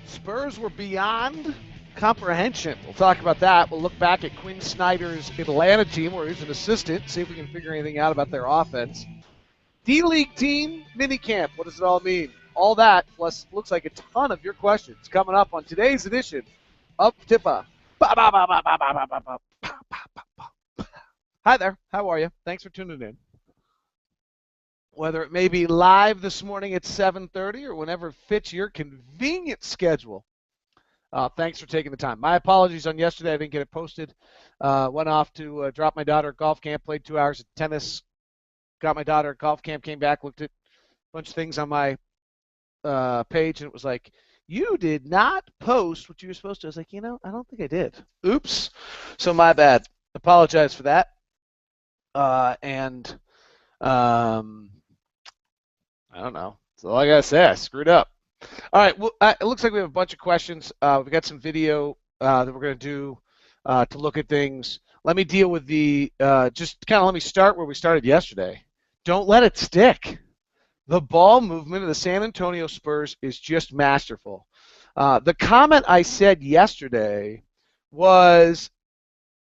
Spurs were beyond comprehension. We'll talk about that. We'll look back at Quin Snyder's Atlanta team where he's an assistant, see if we can figure anything out about their offense. D-League team minicamp. What does it all mean? All that, plus looks like a ton of your questions coming up on today's edition of Tippa. Hi there. How are you? Thanks for tuning in. Whether it may be live this morning at 7:30 or whenever fits your convenient schedule. Thanks for taking the time. My apologies on yesterday. I didn't get it posted. Went off to drop my daughter at golf camp, played 2 hours of tennis, got my daughter at golf camp, came back, looked at a bunch of things on my page, and it was like, you did not post what you were supposed to. I was like, I don't think I did. Oops. So my bad. Apologize for that. I don't know. That's all I got to say. I screwed up. All right. Well, it looks like we have a bunch of questions. We've got some video that we're going to do to look at things. Let me deal with let me start where we started yesterday. Don't let it stick. The ball movement of the San Antonio Spurs is just masterful. The comment I said yesterday was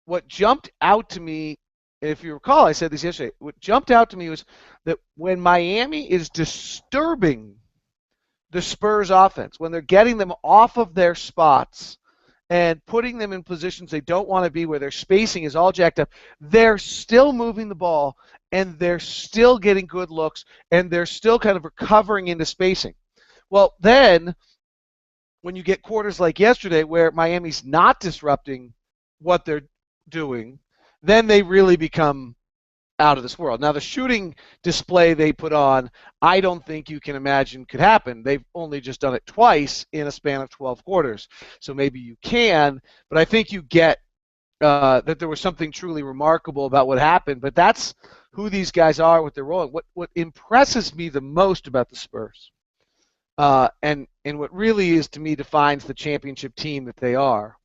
what jumped out to me. If you recall, I said this yesterday. What jumped out to me was that when Miami is disturbing the Spurs offense, when they're getting them off of their spots and putting them in positions they don't want to be, where their spacing is all jacked up, they're still moving the ball, and they're still getting good looks, and they're still kind of recovering into spacing. Well, then, when you get quarters like yesterday where Miami's not disrupting what they're doing, then they really become out of this world. Now, the shooting display they put on, I don't think you can imagine could happen. They've only just done it twice in a span of 12 quarters. So maybe you can, but I think you get that there was something truly remarkable about what happened. But that's who these guys are, what they're rolling. What impresses me the most about the Spurs, and what really is, to me, defines the championship team that they are,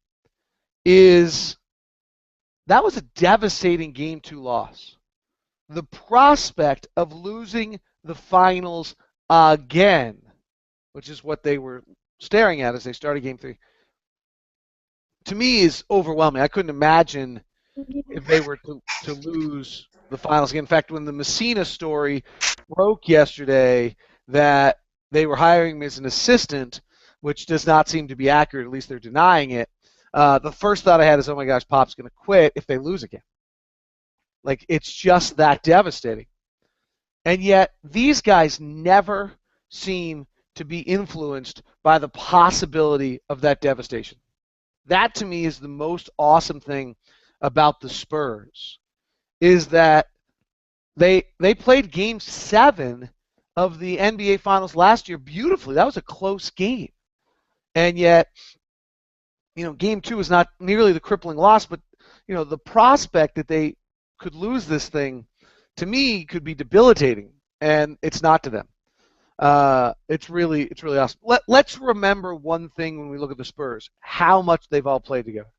is that was a devastating Game 2 loss. The prospect of losing the finals again, which is what they were staring at as they started Game 3, to me is overwhelming. I couldn't imagine if they were to lose the finals again. In fact, when the Messina story broke yesterday that they were hiring him as an assistant, which does not seem to be accurate, at least they're denying it, the first thought I had is, oh my gosh, Pop's going to quit if they lose again. Like, it's just that devastating. And yet, these guys never seem to be influenced by the possibility of that devastation. That, to me, is the most awesome thing about the Spurs, is that they played Game 7 of the NBA Finals last year beautifully. That was a close game. And yet, Game 2 is not nearly the crippling loss, but, the prospect that they could lose this thing, to me, could be debilitating, and it's not to them. It's really awesome. Let's remember one thing when we look at the Spurs: how much they've all played together.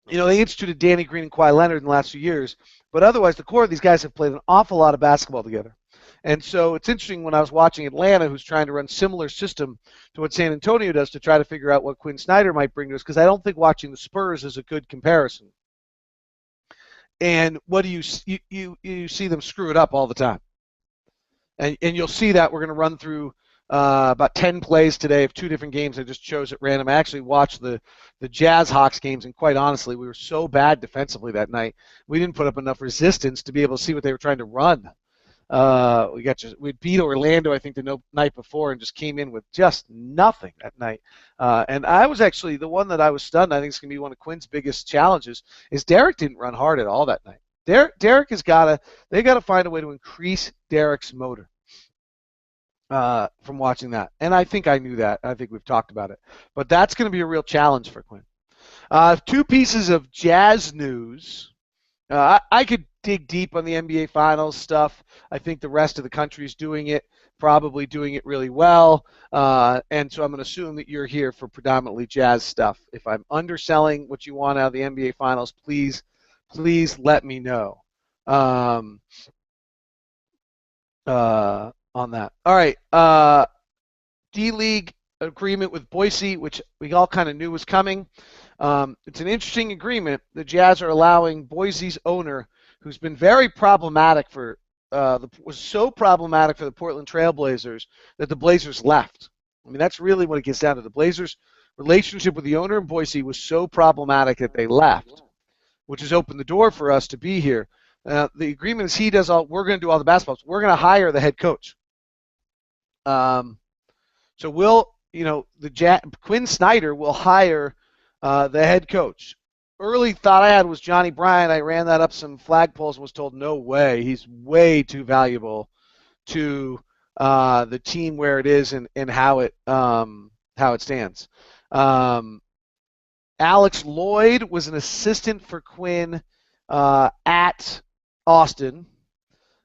They instituted Danny Green and Kawhi Leonard in the last few years, but otherwise, the core of these guys have played an awful lot of basketball together. And so it's interesting when I was watching Atlanta, who's trying to run similar system to what San Antonio does, to try to figure out what Quin Snyder might bring to us, because I don't think watching the Spurs is a good comparison. And what do you see them screw it up all the time. And you'll see that we're going to run through about 10 plays today of 2 different games I just chose at random. I actually watched the Jazz Hawks games, and quite honestly, we were so bad defensively that night. We didn't put up enough resistance to be able to see what they were trying to run. We beat Orlando, I think, the night before, and just came in with just nothing that night. And I was actually the one that I was stunned. I think it's going to be one of Quin's biggest challenges is Derek didn't run hard at all that night. Derek they got to find a way to increase Derek's motor. From watching that, and I think I knew that. I think we've talked about it, but that's going to be a real challenge for Quin. 2 pieces of Jazz news. I could dig deep on the NBA Finals stuff. I think the rest of the country is probably doing it really well, and so I'm going to assume that you're here for predominantly Jazz stuff. If I'm underselling what you want out of the NBA Finals, please let me know. On that. All right. D-League agreement with Boise, which we all kind of knew was coming. It's an interesting agreement. The Jazz are allowing Boise's owner, who's been very problematic for was so problematic for the Portland Trailblazers that the Blazers left. I mean, that's really what it gets down to. The Blazers' relationship with the owner in Boise was so problematic that they left, which has opened the door for us to be here. The agreement is he does all. We're going to do all the basketballs. We're going to hire the head coach. So we'll, Quin Snyder will hire the head coach. Early thought I had was Johnny Bryant. I ran that up some flagpoles and was told no way. He's way too valuable to the team where it is and how it stands. Alex Lloyd was an assistant for Quin at Austin.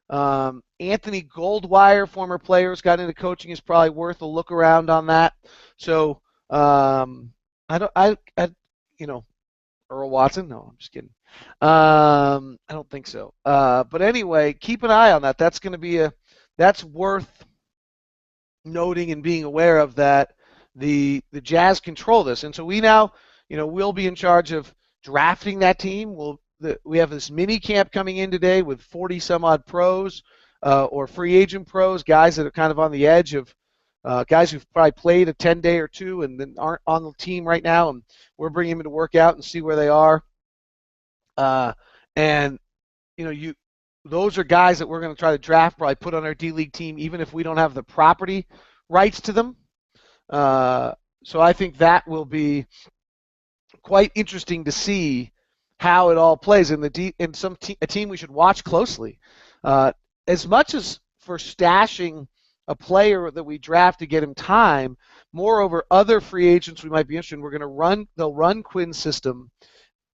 Anthony Goldwire, former players, got into coaching, is probably worth a look around on that. So Earl Watson? No, I'm just kidding. I don't think so. But anyway, keep an eye on that. That's going to be that's worth noting and being aware of, that the Jazz control this. And so we now, we'll be in charge of drafting that team. We have this mini camp coming in today with 40 some odd pros or free agent pros, guys that are kind of on the edge of guys who've probably played a 10-day or two and then aren't on the team right now, and we're bringing them to work out and see where they are. Those are guys that we're going to try to draft, probably put on our D-League team, even if we don't have the property rights to them. So I think that will be quite interesting to see how it all plays in a team we should watch closely. As much as for stashing a player that we draft to get him time, moreover, other free agents we might be interested in, they'll run Quin's system.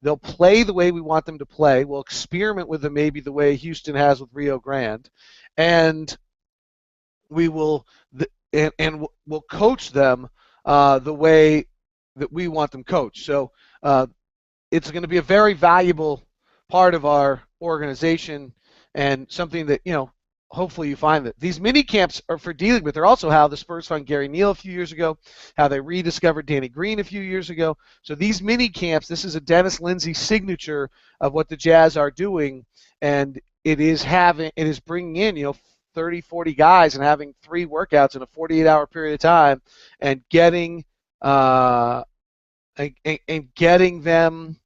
They'll play the way we want them to play. We'll experiment with them maybe the way Houston has with Rio Grande. And we will we'll coach them the way that we want them coached. So it's going to be a very valuable part of our organization, and something that, hopefully you find that these mini camps are for dealing with. They're also how the Spurs found Gary Neal a few years ago, how they rediscovered Danny Green a few years ago. So these mini camps, this is a Dennis Lindsay signature of what the Jazz are doing, and it is bringing in, 30, 40 guys and having 3 workouts in a 48-hour period of time, and getting getting them,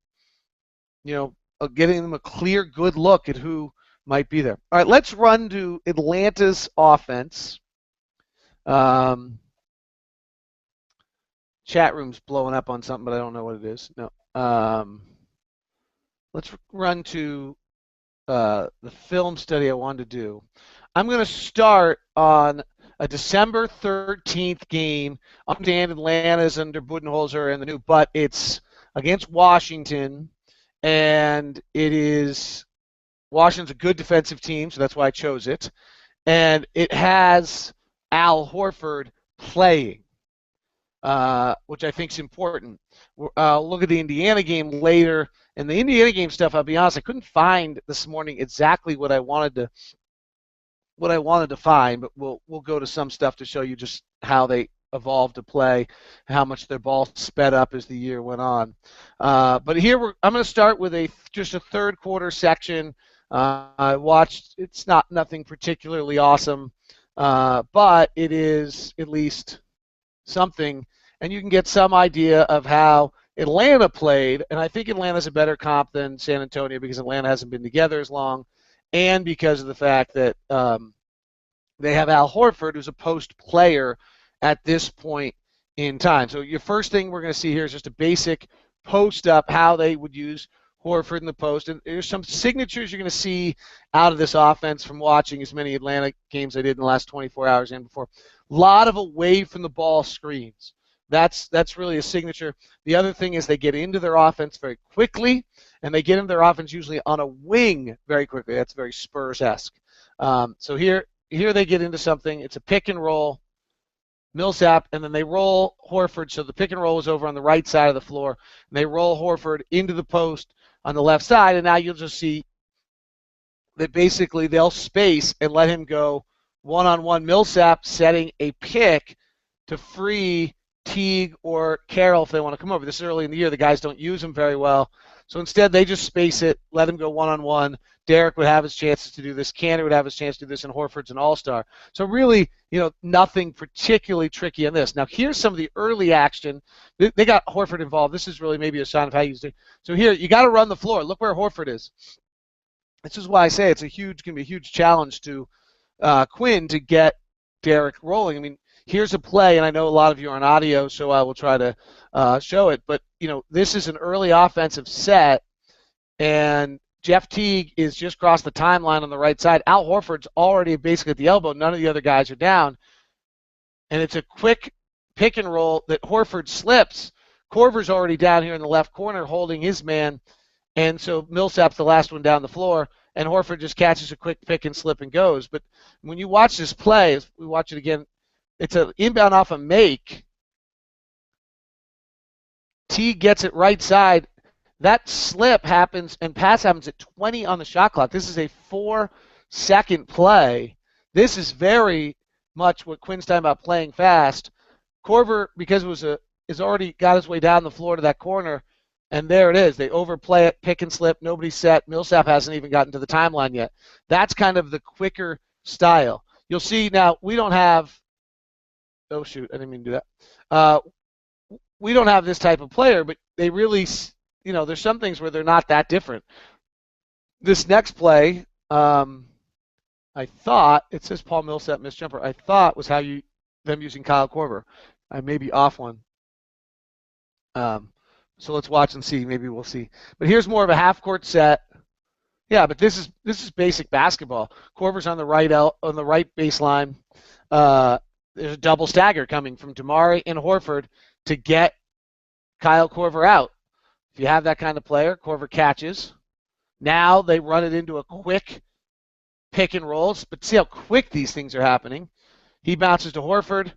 getting them a clear, good look at who might be there. All right, let's run to Atlanta's offense. Chat room's blowing up on something, but I don't know what it is. No. Let's run to the film study I wanted to do. I'm going to start on a December 13th game. I understand Atlanta's under Budenholzer and the new, but it's against Washington, and it is Washington's a good defensive team, so that's why I chose it. And it has Al Horford playing, which I think is important. I'll look at the Indiana game later. And the Indiana game stuff, I'll be honest, I couldn't find this morning exactly what I wanted to find, but we'll go to some stuff to show you just how they evolved to play, how much their ball sped up as the year went on. But here I'm going to start with just a third quarter section. I watched. It's nothing particularly awesome, but it is at least something, and you can get some idea of how Atlanta played. And I think Atlanta's a better comp than San Antonio because Atlanta hasn't been together as long, and because of the fact that they have Al Horford, who's a post player at this point in time. So your first thing we're going to see here is just a basic post up, how they would use Horford in the post. And there's some signatures you're going to see out of this offense from watching as many Atlanta games I did in the last 24 hours and before. A lot of away from the ball screens. That's really a signature. The other thing is they get into their offense very quickly, and they get into their offense usually on a wing very quickly. That's very Spurs-esque. So here they get into something. It's a pick and roll, Millsap, and then they roll Horford. So the pick and roll is over on the right side of the floor, and they roll Horford into the post on the left side, and now you'll just see that basically they'll space and let him go one-on-one. Millsap setting a pick to free Teague or Carroll if they want to come over. This is early in the year. The guys don't use them very well. So instead, they just space it, let him go one-on-one. Derek would have his chances to do this. Cantor would have his chance to do this, and Horford's an all-star. So really, nothing particularly tricky on this. Now, here's some of the early action. They got Horford involved. This is really maybe a sign of how you do. So here, you got to run the floor. Look where Horford is. This is why I say it's going to be a huge challenge to Quin to get Derek rolling. I mean, here's a play, and I know a lot of you are on audio, so I will try to show it. But, this is an early offensive set, and Jeff Teague is just across the timeline on the right side. Al Horford's already basically at the elbow. None of the other guys are down. And it's a quick pick and roll that Horford slips. Korver's already down here in the left corner holding his man, and so Millsap's the last one down the floor, and Horford just catches a quick pick and slip and goes. But when you watch this play, as we watch it again, it's an inbound off a make. Teague gets it right side. That slip happens and pass happens at 20 on the shot clock. This is a 4-second play. This is very much what Quin's talking about, playing fast. Korver, because is already got his way down the floor to that corner, and there it is. They overplay it, pick and slip, nobody's set. Millsap hasn't even gotten to the timeline yet. That's kind of the quicker style. You'll see now we don't have – oh, shoot, I didn't mean to do that. We don't have this type of player, but they really – there's some things where they're not that different. This next play, I thought, it says Paul Millsap missed jumper, I thought was them using Kyle Korver. I may be off one. So let's watch and see. Maybe we'll see. But here's more of a half-court set. Yeah, but this is basic basketball. Korver's on the right baseline. There's a double stagger coming from Damari and Horford to get Kyle Korver out. If you have that kind of player, Korver catches. Now they run it into a quick pick and rolls, but see how quick these things are happening. He bounces to Horford.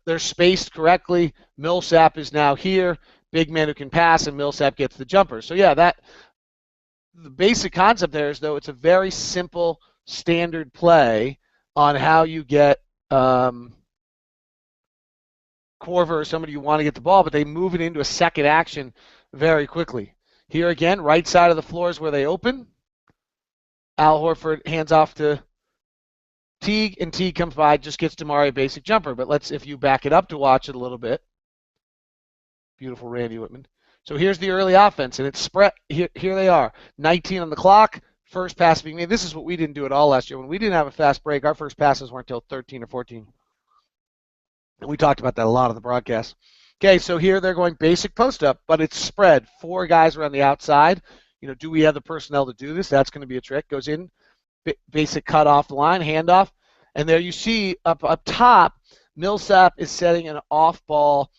They're spaced correctly. Millsap is now here. Big man who can pass, and Millsap gets the jumper. So yeah, the basic concept there is, though, it's a very simple standard play on how you get Korver or somebody you want to get the ball, but they move it into a second action very quickly. Here again, right side of the floor is where they open. Al Horford hands off to Teague, and Teague comes by, just gets Damari a basic jumper. But if you back it up to watch it a little bit. Beautiful Randy Whitman. So here's the early offense, and it's spread. Here they are, 19 on the clock. First pass being made. This is what we didn't do at all last year. When we didn't have a fast break, our first passes weren't until 13 or 14. And we talked about that a lot on the broadcast. Okay, so here they're going basic post-up, but it's spread. 4 guys are on the outside. Do we have the personnel to do this? That's going to be a trick. Goes in, basic cut off the line, handoff. And there you see up top, Millsap is setting an off-ball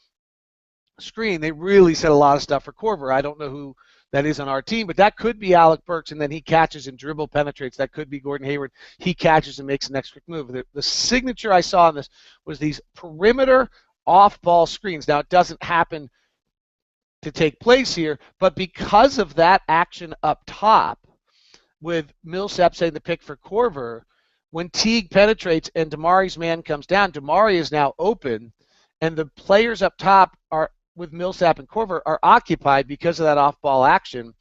screen. They really set a lot of stuff for Korver. I don't know who that is on our team, but that could be Alec Burks, and then he catches and dribble penetrates. That could be Gordon Hayward. He catches and makes the next quick move. The signature I saw on this was these perimeter off-ball screens. Now, it doesn't happen to take place here, but because of that action up top, with Millsap setting the pick for Korver, when Teague penetrates and Damari's man comes down, Damari is now open, and the players up top are with Millsap and Korver are occupied because of that off-ball action.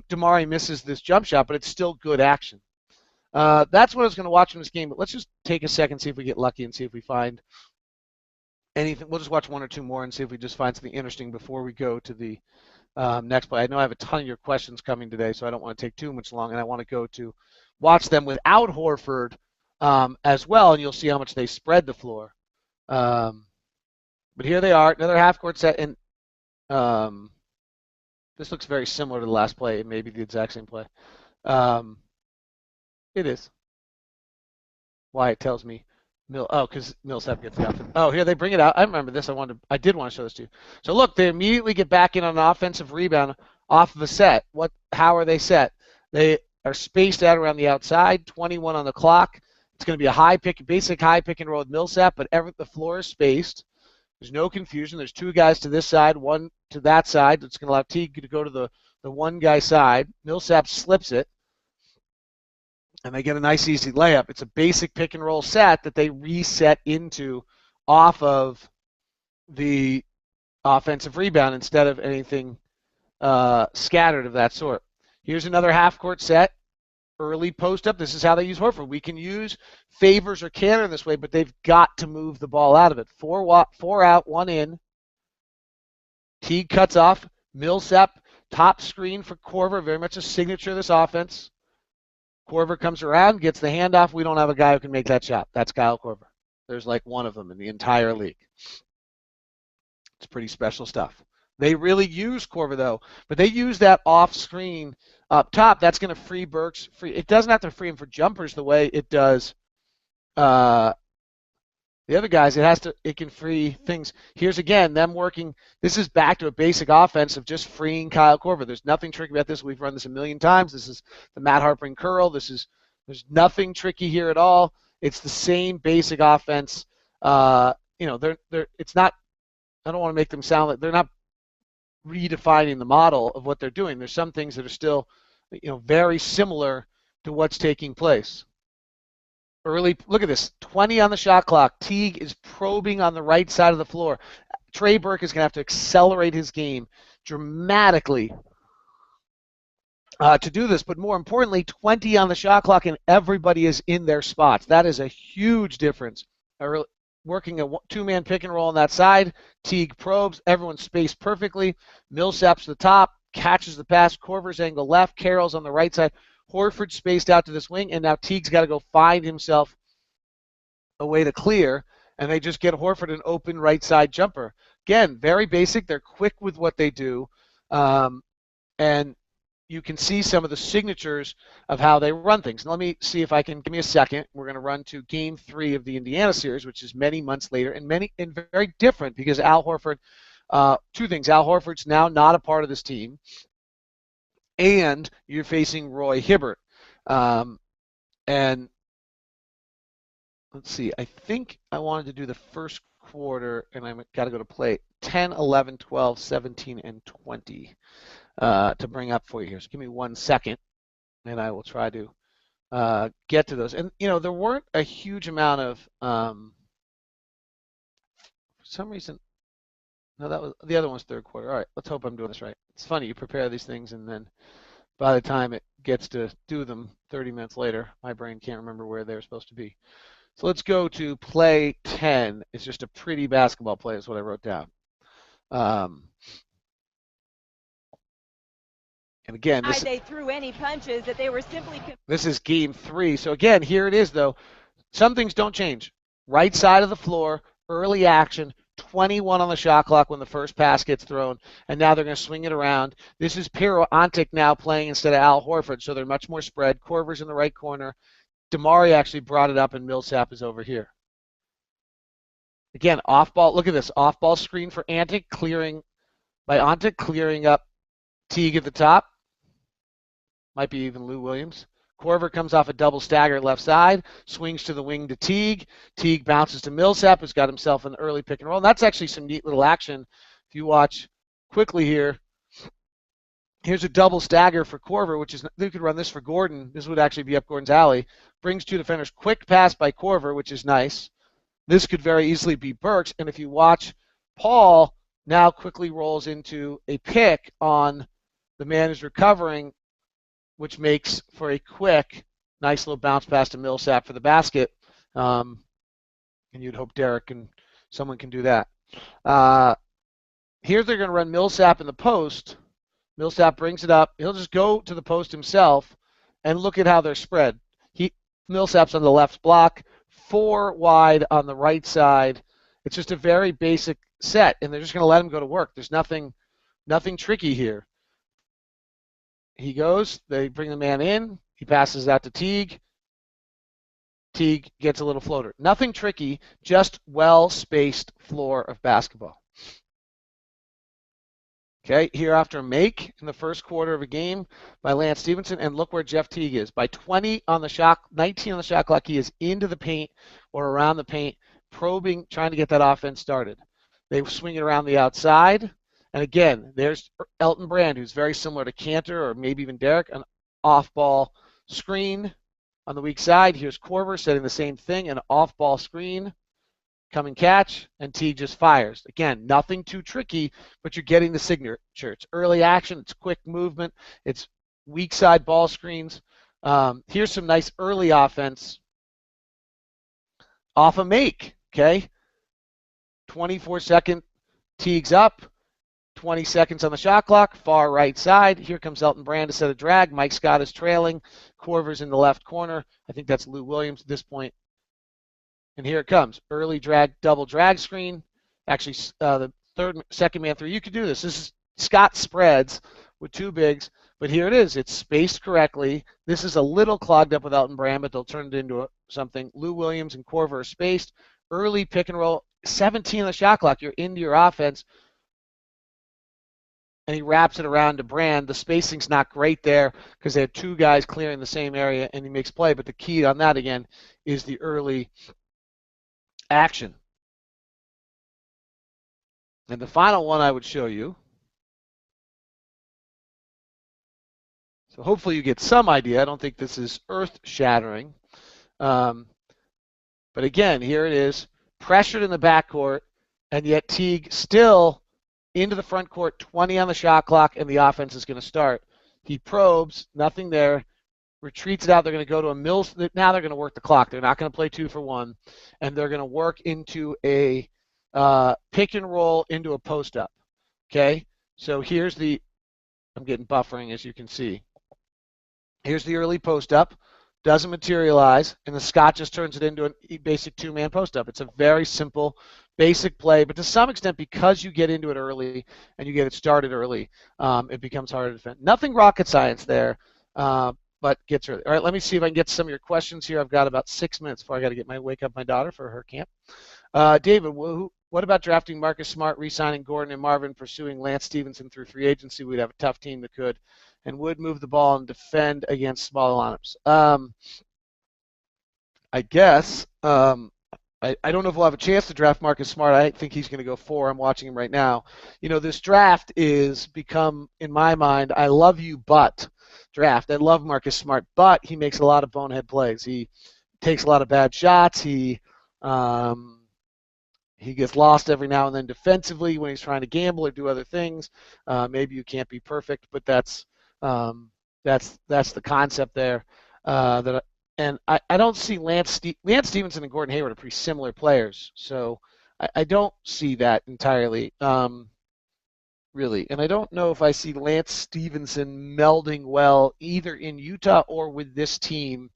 Damari misses this jump shot, but it's still good action. That's what I was going to watch in this game, but let's just take a second, see if we get lucky, and see if we find anything. We'll just watch 1 or 2 more and see if we just find something interesting before we go to the next play. I know I have a ton of your questions coming today, so I don't want to take too much long, and I want to go to watch them without Horford as well, and you'll see how much they spread the floor. But here they are, another half-court set, and this looks very similar to the last play. It may be the exact same play. It is. Why it tells me because Millsap gets the offense. Oh, here they bring it out. I remember this. I did want to show this to you. So look, they immediately get back in on an offensive rebound off of a set. How are they set? They are spaced out around the outside, 21 on the clock. It's going to be a basic high pick and roll with Millsap, but the floor is spaced. There's no confusion. There's 2 guys to this side, 1 to that side. It's going to allow Teague to go to the 1 guy side. Millsap slips it, and they get a nice easy layup. It's a basic pick and roll set that they reset into off of the offensive rebound instead of anything scattered of that sort. Here's another half-court set. Early post up. This is how they use Horford. We can use Favors or Cannon this way, but they've got to move the ball out of it. Four out, one in. Teague cuts off. Millsap, top screen for Korver. Very much a signature of this offense. Korver comes around, gets the handoff. We don't have a guy who can make that shot. That's Kyle Korver. There's like one of them in the entire league. It's pretty special stuff. They really use Korver, though, but they use that off screen up top. That's going to free Burks. It doesn't have to free him for jumpers the way it does the other guys. It can free things. Here's again them working. This is back to a basic offense of just freeing Kyle Korver. There's nothing tricky about this. We've run this a million times. This is the Matt Harpering curl. There's nothing tricky here at all. It's the same basic offense. It's not. I don't want to make them sound like they're not redefining the model of what they're doing. There's some things that are still, very similar to what's taking place. Early, look at this, 20 on the shot clock. Teague is probing on the right side of the floor. Trey Burke is going to have to accelerate his game dramatically to do this, but more importantly, 20 on the shot clock and everybody is in their spots. That is a huge difference. Working a two-man pick and roll on that side. Teague probes. Everyone's spaced perfectly. Millsap's to the top. Catches the pass. Korver's angle left. Carroll's on the right side. Horford spaced out to this wing, and now Teague's got to go find himself a way to clear, and they just get Horford an open right side jumper. Again, very basic. They're quick with what they do, and you can see some of the signatures of how they run things. Let me see if I can, give me a second. We're going to run to Game 3 of the Indiana series, which is many months later and very different because Al Horford, two things. Al Horford's now not a part of this team, and you're facing Roy Hibbert. And let's see, I think I wanted to do the first quarter, and I've got to go to play 10, 11, 12, 17, and 20. To bring up for you here. So give me 1 second, and I will try to get to those. And, there weren't a huge amount of, for some reason, no, that was, the other one's third quarter. All right, let's hope I'm doing this right. It's funny, you prepare these things, and then by the time it gets to do them 30 minutes later, my brain can't remember where they're supposed to be. So let's go to play 10. It's just a pretty basketball play is what I wrote down. And again, they threw any punches that they were simply. This is Game 3. So again, here it is though. Some things don't change. Right side of the floor, early action, 21 on the shot clock when the first pass gets thrown, and now they're going to swing it around. This is Pero Antic now playing instead of Al Horford, so they're much more spread. Korver's in the right corner. Damari actually brought it up, and Millsap is over here. Again, off ball. Look at this off ball screen for Antic, clearing up Teague at the top. Might be even Lou Williams. Korver comes off a double stagger left side, swings to the wing to Teague. Teague bounces to Millsap, who's got himself an early pick and roll. And that's actually some neat little action. If you watch quickly here, here's a double stagger for Korver, which is, they could run this for Gordon. This would actually be up Gordon's alley. Brings two defenders. Quick pass by Korver, which is nice. This could very easily be Burks. And if you watch, Paul now quickly rolls into a pick on the man who's recovering, which makes for a quick, nice little bounce pass to Millsap for the basket. And you'd hope Derek and someone can do that. Here they're going to run Millsap in the post. Millsap brings it up. He'll just go to the post himself, and look at how they're spread. Millsap's on the left block, 4 wide on the right side. It's just a very basic set, and they're just going to let him go to work. There's nothing tricky here. He goes, they bring the man in, he passes out to Teague. Teague gets a little floater. Nothing tricky, just well-spaced floor of basketball. Okay, here after a make in the first quarter of a game by Lance Stevenson, and look where Jeff Teague is. By 19 on the shot clock, he is into the paint or around the paint, probing, trying to get that offense started. They swing it around the outside. And again, there's Elton Brand, who's very similar to Cantor or maybe even Derek, an off-ball screen on the weak side. Here's Korver setting the same thing, an off-ball screen. come and catch, and Teague just fires. Again, nothing too tricky, but you're getting the signature. It's early action, it's quick movement, it's weak side ball screens. Here's some nice early offense off a make, okay? 24-second, Teague's up, 20 seconds on the shot clock, far right side. Here comes Elton Brand to set a drag. Mike Scott is trailing. Corver's in the left corner. I think that's Lou Williams at this point. And here it comes. Early drag, double drag screen. Actually, the second man through. You could do this. This is Scott spreads with two bigs, but here it is. It's spaced correctly. This is a little clogged up with Elton Brand, but they'll turn it into something. Lou Williams and Corver are spaced. Early pick and roll. 17 on the shot clock. You're into your offense. And he wraps it around to Brand. The spacing's not great there because they have two guys clearing the same area, and he makes play. But the key on that, again, is the early action. And the final one I would show you. So hopefully you get some idea. I don't think this is earth-shattering. But again, here it is. Pressured in the backcourt, and yet Teague still into the front court, 20 on the shot clock, and the offense is going to start. He probes, nothing there, retreats it out. They're going to go to a Mills. Now they're going to work the clock. They're not going to play 2 for 1, and they're going to work into a pick and roll into a post up. Okay, so here's the. I'm getting buffering, as you can see. Here's the early post up. Doesn't materialize, and the Scott just turns it into a basic 2-man post up. It's a very simple, basic play, but to some extent, because you get into it early and you get it started early, it becomes harder to defend. Nothing rocket science there, but gets early. All right, let me see if I can get some of your questions here. I've got about 6 minutes before I got to wake up my daughter for her camp. David, what about drafting Marcus Smart, re-signing Gordon and Marvin, pursuing Lance Stevenson through free agency? We'd have a tough team that could and would move the ball and defend against small lineups. I guess I don't know if we'll have a chance to draft Marcus Smart. I think he's going to go 4. I'm watching him right now. You know, this draft is become, in my mind, I love you, but draft. I love Marcus Smart, but he makes a lot of bonehead plays. He takes a lot of bad shots. He gets lost every now and then defensively when he's trying to gamble or do other things. Maybe you can't be perfect, but that's the concept there. And I don't see Lance Stevenson and Gordon Hayward are pretty similar players, so I don't see that entirely, really. And I don't know if I see Lance Stevenson melding well either in Utah or with this team.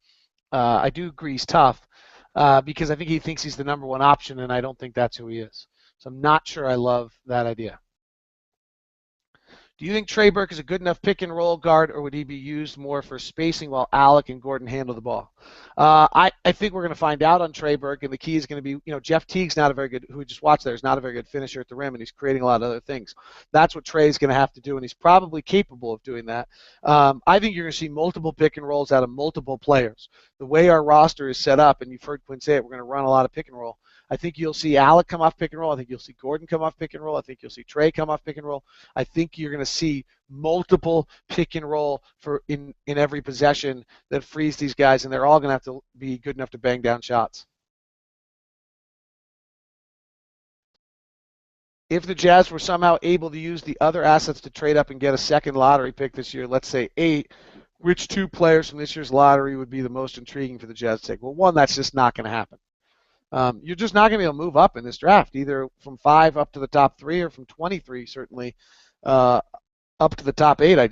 I do agree he's tough because I think he thinks he's the number 1 option, and I don't think that's who he is. So I'm not sure I love that idea. Do you think Trey Burke is a good enough pick and roll guard, or would he be used more for spacing while Alec and Gordon handle the ball? I think we're going to find out on Trey Burke, and the key is going to be, Jeff Teague's not a very good, who we just watched there, is not a very good finisher at the rim, and he's creating a lot of other things. That's what Trey's going to have to do, and he's probably capable of doing that. I think you're going to see multiple pick and rolls out of multiple players. The way our roster is set up, and you've heard Quin say it, we're going to run a lot of pick and roll. I think you'll see Alec come off pick and roll. I think you'll see Gordon come off pick and roll. I think you'll see Trey come off pick and roll. I think you're going to see multiple pick and roll in every possession that frees these guys, and they're all going to have to be good enough to bang down shots. If the Jazz were somehow able to use the other assets to trade up and get a second lottery pick this year, let's say 8, which 2 players from this year's lottery would be the most intriguing for the Jazz to take? Well, one, that's just not going to happen. You're just not going to be able to move up in this draft, either from 5 up to the top 3 or from 23 certainly up to the top 8. I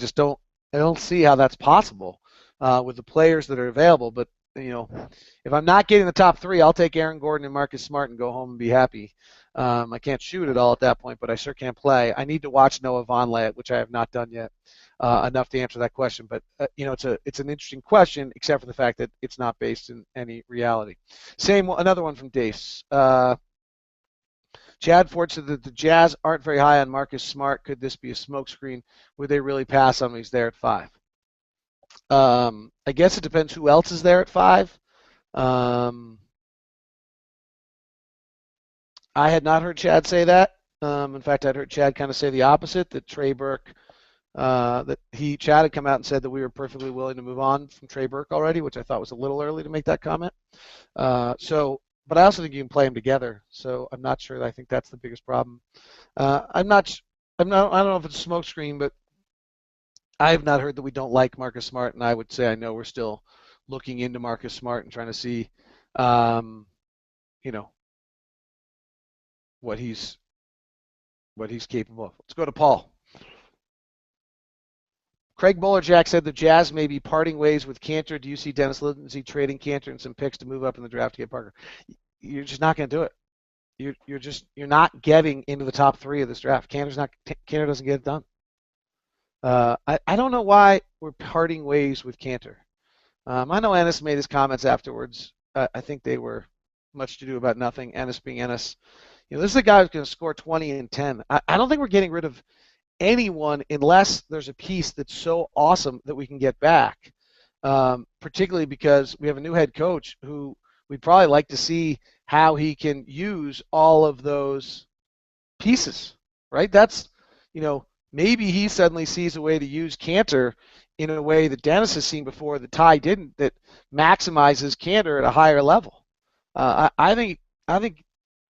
don't see how that's possible with the players that are available. But if I'm not getting the top 3, I'll take Aaron Gordon and Marcus Smart and go home and be happy. I can't shoot at all at that point, but I sure can't play. I need to watch Noah Vonleh, which I have not done yet, enough to answer that question. But it's an interesting question, except for the fact that it's not based in any reality. Another one from Dace. Chad Ford said that the Jazz aren't very high on Marcus Smart. Could this be a smokescreen? Would they really pass on him? He's there at 5. I guess it depends who else is there at 5. I had not heard Chad say that. In fact, I'd heard Chad kind of say the opposite, that Trey Burke, Chad had come out and said that we were perfectly willing to move on from Trey Burke already, which I thought was a little early to make that comment. So but I also think you can play them together. So I'm not sure. I think that's the biggest problem. I'm not. I'm not. I don't know if it's a smokescreen, but I have not heard that we don't like Marcus Smart, and I would say I know we're still looking into Marcus Smart and trying to see, um, you know, what he's capable of. Let's go to Paul. Craig Bolerjack said the Jazz may be parting ways with Cantor. Do you see Dennis Lindsey trading Cantor and some picks to move up in the draft to get Parker? You're just not going to do it. You're not getting into the top three of this draft. Cantor doesn't get it done. I don't know why we're parting ways with Cantor. I know Ennis made his comments afterwards. I think they were much to do about nothing. Ennis being Ennis. This is a guy who's going to score 20 and 10. I don't think we're getting rid of anyone unless there's a piece that's so awesome that we can get back. Particularly because we have a new head coach who we'd probably like to see how he can use all of those pieces, right? That's, maybe he suddenly sees a way to use Cantor in a way that Dennis has seen before that Ty didn't, that maximizes Cantor at a higher level. I think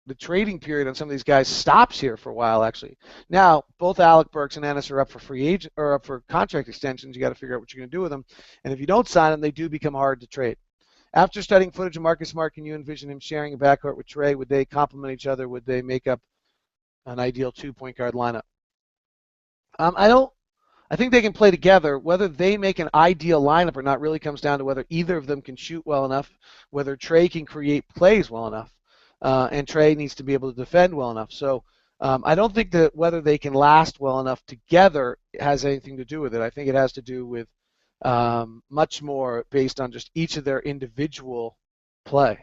the trading period on some of these guys stops here for a while. Actually, now both Alec Burks and Ennis are up for free agent or up for contract extensions. You got to figure out what you're going to do with them, and if you don't sign them, they do become hard to trade. After studying footage of Marcus Smart, can you envision him sharing a backcourt with Trey? Would they complement each other? Would they make up an ideal 2-point guard lineup? I don't. I think they can play together. Whether they make an ideal lineup or not really comes down to whether either of them can shoot well enough, whether Trey can create plays well enough, and Trey needs to be able to defend well enough. So I don't think that whether they can last well enough together has anything to do with it. I think it has to do with much more based on just each of their individual play.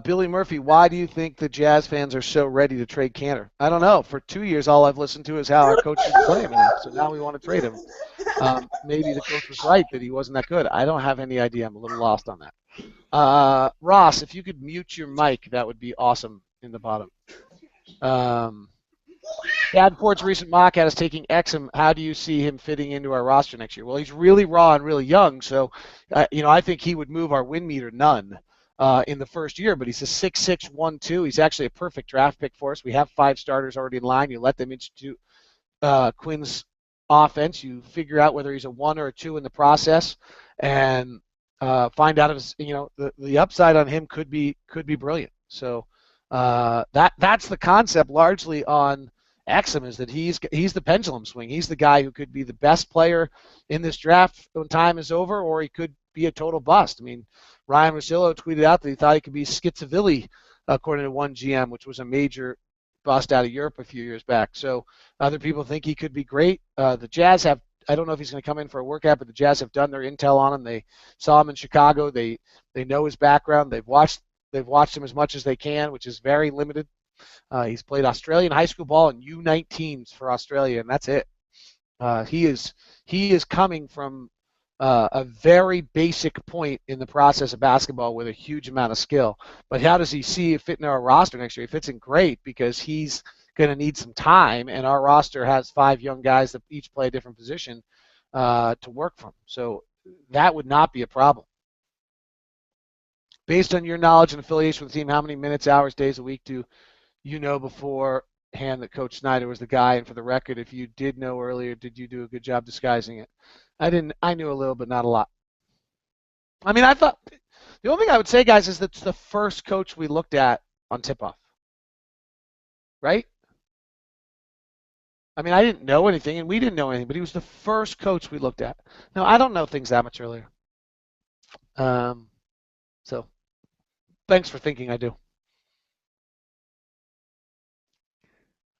Billy Murphy, why do you think the Jazz fans are so ready to trade Cantor? I don't know. For 2 years, all I've listened to is how our coach didn't play him enough, so now we want to trade him. Maybe the coach was right that he wasn't that good. I don't have any idea. I'm a little lost on that. Ross, if you could mute your mic, that would be awesome in the bottom. Davenport's recent mock had us taking Exum. How do you see him fitting into our roster next year? Well, he's really raw and really young, so I think he would move our win meter none in the first year. But he's a 6'6", 1-2. He's actually a perfect draft pick for us. We have 5 starters already in line. You let them institute Quin's offense. You figure out whether he's a 1 or a 2 in the process, and find out if the upside on him could be brilliant. So that's the concept largely on Exum, is that he's the pendulum swing. He's the guy who could be the best player in this draft when time is over, or he could be a total bust. I mean, Ryan Russillo tweeted out that he thought he could be Schizovilli, according to one GM, which was a major bust out of Europe a few years back. So other people think he could be great. The Jazz have, I don't know if he's going to come in for a workout, but the Jazz have done their intel on him. They saw him in Chicago. They know his background. They've watched him as much as they can, which is very limited. He's played Australian high school ball and U19s for Australia, and that's it. He is coming from a very basic point in the process of basketball with a huge amount of skill. But how does he see it fit in our roster next year? He fits in great because he's going to need some time, and our roster has 5 young guys that each play a different position to work from. So that would not be a problem. Based on your knowledge and affiliation with the team, how many minutes, hours, days a week do you know beforehand that Coach Snyder was the guy? And for the record, if you did know earlier, did you do a good job disguising it? I didn't. I knew a little, but not a lot. I mean, I thought the only thing I would say, guys, is that's the first coach we looked at on tip-off, right? I mean, I didn't know anything, and we didn't know anything, but he was the first coach we looked at. Now, I don't know things that much earlier. So thanks for thinking I do.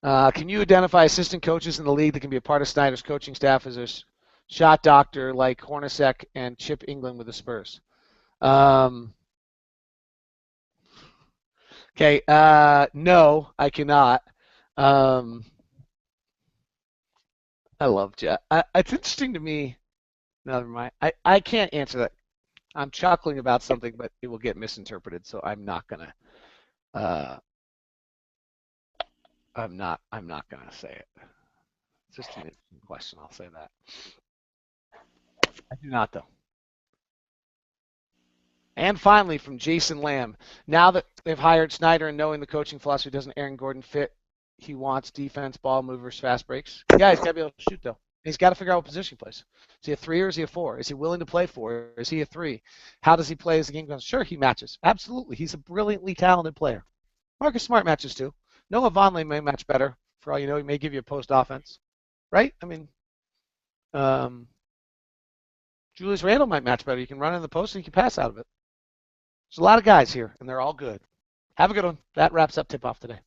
Can you identify assistant coaches in the league that can be a part of Snyder's coaching staff as a shot doctor like Hornacek and Chip England with the Spurs? Okay, no, I cannot. I love Jeff. It's interesting to me. Never mind. I can't answer that. I'm chuckling about something, but it will get misinterpreted, so I'm not gonna. I'm not gonna say it. It's just an interesting question. I'll say that. I do not, though. And finally, from Jason Lamb, now that they've hired Snyder and knowing the coaching philosophy doesn't Aaron Gordon fit, he wants defense, ball movers, fast breaks. Yeah, he's got to be able to shoot, though. He's got to figure out what position he plays. Is he a 3 or is he a 4? Is he willing to play 4? Is he a 3? How does he play as the game goes? Sure, he matches. Absolutely. He's a brilliantly talented player. Marcus Smart matches, too. Noah Vonleh may match better. For all you know, he may give you a post offense. Right? I mean, Julius Randle might match better. You can run in the post and you can pass out of it. There's a lot of guys here, and they're all good. Have a good one. That wraps up Tip Off today.